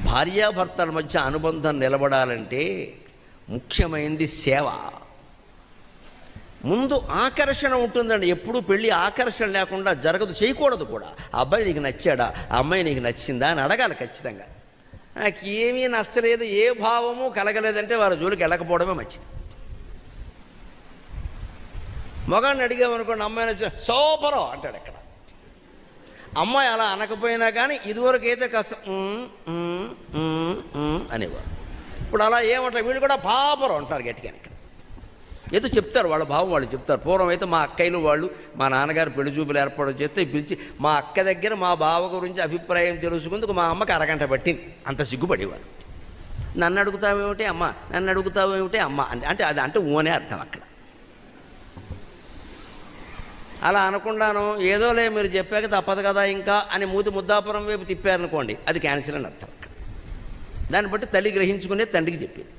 భార్యాభర్తల మధ్య అనుబంధం నిలబడాలంటే ముఖ్యమైనది సేవ. ముందు ఆకర్షణ ఉంటుందండి. ఎప్పుడూ పెళ్ళి ఆకర్షణ లేకుండా జరగదు, చేయకూడదు కూడా. ఆ అబ్బాయి నీకు నచ్చాడా, ఆ అమ్మాయి నీకు నచ్చిందా అని అడగాలి ఖచ్చితంగా. నాకు ఏమీ నచ్చలేదు, ఏ భావము కలగలేదంటే వారి జోలికి వెళ్ళకపోవడమే మంచిది. మగాడిని అడిగామనుకోండి, అమ్మాయి నచ్చిన సూపరు అంటాడు. అక్కడ అమ్మాయి అలా అనకపోయినా కానీ ఇదివరకు అయితే కాస్త అనేవారు. ఇప్పుడు అలా ఏమంటారు, వీళ్ళు కూడా పాపరు అంటారు గట్టిగా. ఇక్కడ ఏదో చెప్తారు, వాళ్ళ భావం వాళ్ళు చెప్తారు. పూర్వం అయితే మా అక్కయ్యలు వాళ్ళు మా నాన్నగారు పెళ్లి చూపులు ఏర్పాటు చేస్తే పిలిచి మా అక్క దగ్గర మా బావ గురించి అభిప్రాయం తెలుసుకుందుకు మా అమ్మకి అరగంట పట్టింది. అంత సిగ్గుపడేవారు. నన్ను అడుగుతావేమిటి అమ్మ, నన్ను అడుగుతావేమిటి అమ్మ అంటే అది అంటే ఊనే అర్థం. అక్కడ అలా అనకుండాను ఏదోలే మీరు చెప్పాక తప్పదు కదా ఇంకా అని మూతి ముద్దాపురం వైపు తిప్పారనుకోండి, అది క్యాన్సిల్ అని అర్థం. దాన్ని బట్టి తల్లి గ్రహించుకునే తండ్రికి చెప్పింది.